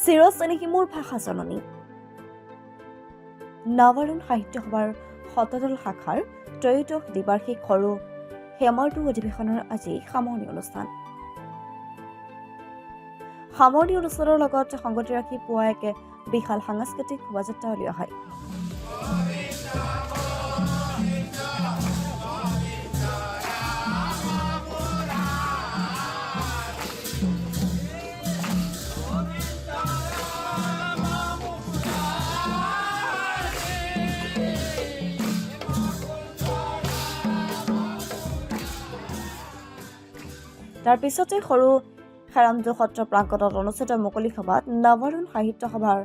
চিৰচেনেহী মোৰ ভাষা জননী। নৱাৰুণ সাহিত্য সভাৰ শতদল শাখাৰ ত্ৰয়োদশ দ্বিবাৰ্ষিক সৰু হেমাৰডু অধিৱেশনৰ আজি সামৰণি অনুষ্ঠান। সামৰণি অনুষ্ঠানৰ লগত সংগতি ৰাখি পুৱা এক বিশাল সাংস্কৃতিক শোভাযাত্ৰা উলিওৱা হয়। তাৰ পিছতে সৰু খেৰামজু সত্ৰ প্ৰাংগণত অনুষ্ঠিত মুকলি সভাত নৱাৰুণ সাহিত্য সভাৰ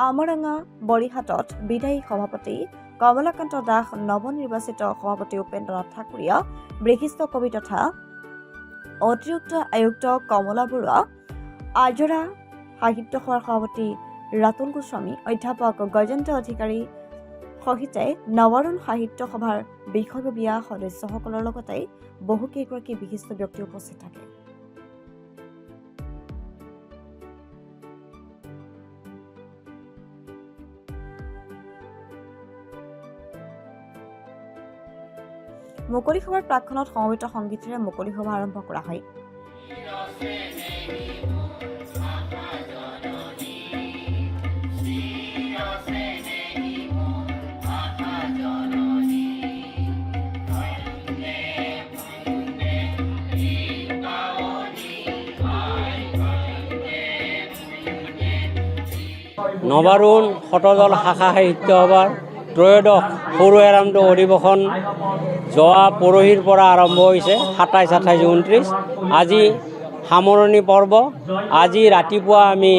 আমৰাঙা বৰিহাটত বিদায়ী সভাপতি কমলাকান্ত দাস, নৱনিৰ্বাচিত সভাপতি উপেন্দ্ৰনাথ ঠাকুৰীয়া, বিশিষ্ট কবি তথা অতিৰিক্ত আয়ুক্ত কমলা বৰুৱা, আজৰা সাহিত্য সভাৰ সভাপতি ৰাতুল গোস্বামী, অধ্যাপক গজেন্দ্ৰ অধিকাৰী সহিতে নৱাৰুণ সাহিত্য সভাৰ বিষয়ববীয়া সদস্যসকলৰ লগতে বহুকেইগৰাকী বিশিষ্ট ব্যক্তি উপস্থিত থাকে। মুকলি সভাৰ প্ৰাকখনত সমবেত সংগীতেৰে মুকলি সভা আৰম্ভ কৰা হয়। নৱাৰুণ শতদল শাখা সাহিত্য সভাৰ ত্ৰয়োদশ সৰু হেৰামডু অধিৱেশন যোৱা পৰহিৰ পৰা আৰম্ভ হৈছে, 27, 28, 29। আজি সামৰণি পৰ্ব। আজি ৰাতিপুৱা আমি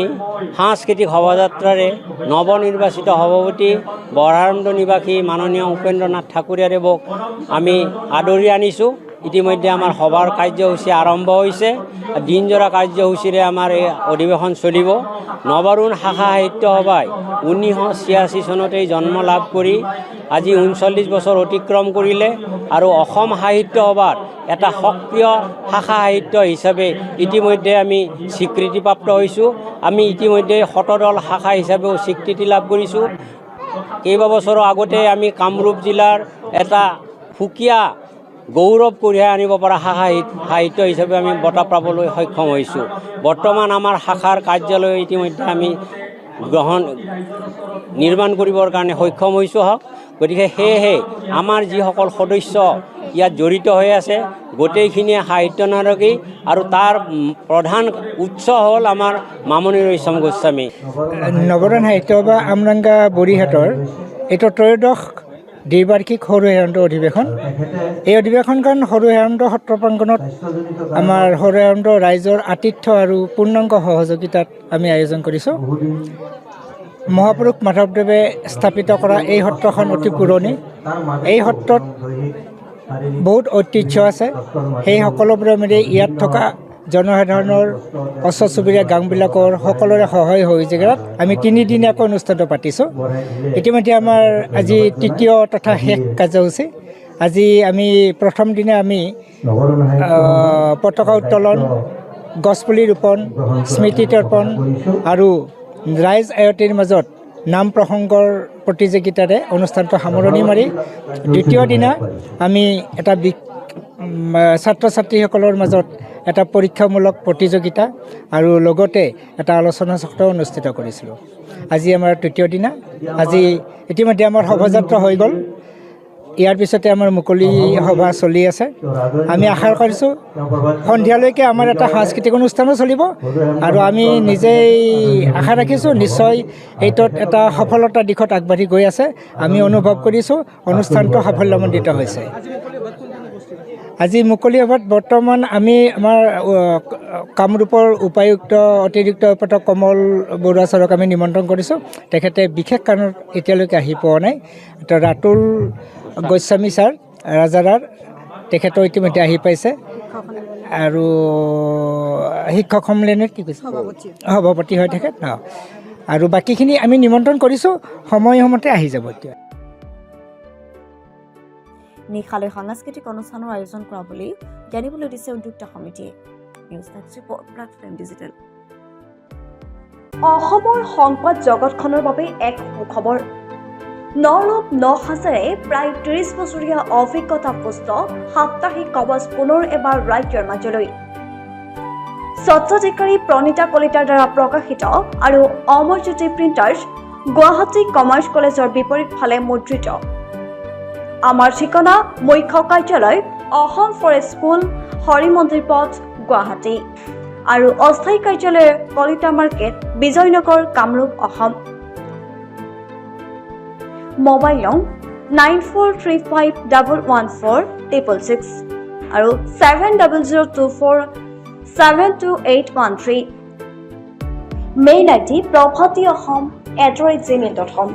সাংস্কৃতিক শোভাযাত্ৰাৰে নৱনিৰ্বাচিত সভাপতি বৰহাৰামডু নিবাসী মাননীয় উপেন্দ্ৰনাথ ঠাকুৰীয়াদেৱক আমি আদৰি আনিছোঁ। ইতিমধ্যে আমাৰ সভাৰ কাৰ্যসূচী আৰম্ভ হৈছে। দিনজোৰা কাৰ্যসূচীৰে আমাৰ এই অধিৱেশন চলিব। নৱাৰুণ শাখা সাহিত্য সভাই 1986 চনতেই জন্ম লাভ কৰি আজি 39 বছৰ অতিক্ৰম কৰিলে আৰু অসম সাহিত্য সভাৰ এটা সক্ৰিয় শাখা সাহিত্য হিচাপে ইতিমধ্যে আমি স্বীকৃতিপ্ৰাপ্ত হৈছোঁ। আমি ইতিমধ্যে শতদল শাখা হিচাপেও স্বীকৃতি লাভ কৰিছোঁ। কেইবাবছৰৰ আগতে আমি কামৰূপ জিলাৰ এটা সুকীয়া গৌৰৱ কঢ়িয়াই আনিব পৰা শাখা সাহিত্য হিচাপে আমি বঁটা পাবলৈ সক্ষম হৈছোঁ। বৰ্তমান আমাৰ শাখাৰ কাৰ্যালয় ইতিমধ্যে আমি নিৰ্মাণ কৰিবৰ কাৰণে সক্ষম হৈছোঁ। গতিকে সেয়েহে আমাৰ যিসকল সদস্য ইয়াত জড়িত হৈ আছে গোটেইখিনিয়ে সাহিত্য নাৰকী আৰু তাৰ প্ৰধান উৎস হ'ল আমাৰ মামণি ৰয়ছম গোস্বামী। নৱাৰুণ সাহিত্য সভা আমৰাংগা বৰিহাটৰ এইটো ত্ৰয়োদশ দ্বিবাৰ্ষিক সৰু হেৰামডু অধিৱেশন। এই অধিৱেশনখন সৰু হেৰামডু সত্ৰ প্ৰাংগণত আমাৰ সৰু হেৰামডু ৰাইজৰ আতিথ্য আৰু পূৰ্ণাংগ সহযোগিতাত আমি আয়োজন কৰিছোঁ। মহাপুৰুষ মাধৱদেৱে স্থাপিত কৰা এই সত্ৰখন অতি পুৰণি। এই সত্ৰত বহুত ঐতিহ্য আছে। সেই সকলোবোৰে মিলি ইয়াত থকা জনসাধাৰণৰ ওচৰ চুবুৰীয়া গাঁওবিলাকৰ সকলোৰে সহায় সহযোগিতাত আমি 3 দিনীয়াকৈ অনুষ্ঠানটো পাতিছোঁ। ইতিমধ্যে আমাৰ আজি তৃতীয় তথা শেষ কাৰ্যসূচী। আজি আমি প্ৰথম দিনা আমি পতাকা উত্তোলন, গছপুলি ৰোপণ, স্মৃতি তৰ্পণ আৰু ৰাইজ আয়তীৰ মাজত নাম প্ৰসংগৰ প্ৰতিযোগিতাৰে অনুষ্ঠানটো সামৰণি মাৰি দ্বিতীয় দিনা আমি এটা ছাত্ৰ ছাত্ৰীসকলৰ মাজত এটা পৰীক্ষামূলক প্ৰতিযোগিতা আৰু লগতে এটা আলোচনা চক্ৰ অনুষ্ঠিত কৰিছিলোঁ। আজি আমাৰ তৃতীয় দিনা। আজি ইতিমধ্যে আমাৰ শোভাযাত্ৰা হৈ গ'ল। ইয়াৰ পিছতে আমাৰ মুকলি সভা চলি আছে। আমি আশা কৰিছোঁ সন্ধিয়ালৈকে আমাৰ এটা সাংস্কৃতিক অনুষ্ঠানো চলিব আৰু আমি নিজেই আশা ৰাখিছোঁ নিশ্চয় এইটোত এটা সফলতাৰ দিশত আগবাঢ়ি গৈ আছে। আমি অনুভৱ কৰিছোঁ অনুষ্ঠানটো সাফল্যমণ্ডিত হৈছে। আজি মুকলি সভাত বৰ্তমান আমি আমাৰ কামৰূপৰ উপায়ুক্ত অতিৰিক্ত আয়ুক্ত কমল বৰুৱা ছাৰক আমি নিমন্ত্ৰণ কৰিছোঁ। তেখেতে বিশেষ কাৰণত এতিয়ালৈকে আহি পোৱা নাই। ৰাতুল গোস্বামী ছাৰ ৰাজাৰাৰ তেখেতৰ ইতিমধ্যে আহি পাইছে আৰু শিক্ষক সন্মিলনত কি কৈছে সভাপতি হৈ তেখেত আৰু বাকীখিনি আমি নিমন্ত্ৰণ কৰিছোঁ। সময়মতে আহি যাব। এতিয়া নিশালৈ সাংস্কৃতিক অনুষ্ঠানৰ আয়োজন কৰা বুলি জানিবলৈ দিছে উদ্যোক্তা সমিতিয়ে। News desk report, platform digital. অসমৰ সংবাদ জগতখনৰ বাবে এক সুখবৰ। নৰূপ নহাজেৰে প্ৰায় ৩০ বছৰীয়া অভিজ্ঞতাপুষ্ট সাপ্তাহিক কবচ পুনৰ এবাৰ ৰাজ্যৰ মাজলৈ। স্বত্বাধিকাৰী প্ৰণীতা কলিতাৰ দ্বাৰা প্ৰকাশিত আৰু অমৰজ্যোতি প্ৰিণ্টাৰ্ছ, গুৱাহাটী কমাৰ্চ কলেজৰ বিপৰীত ফালে মুদ্ৰিত। আমাৰ ঠিকনা মুখ্য কাৰ্যালয় অসম ফৰেষ্ট স্কুল, হৰিমন্দিৰ পথ, গুৱাহাটী আৰু অস্থায়ী কাৰ্যালয় কলিতা মাৰ্কেট, বিজয়নগৰ, কামৰূপ, অসম। মোবাইল নং 9435114666 আৰু 7002472813। Mail ID prabhatiahom@gmail.com।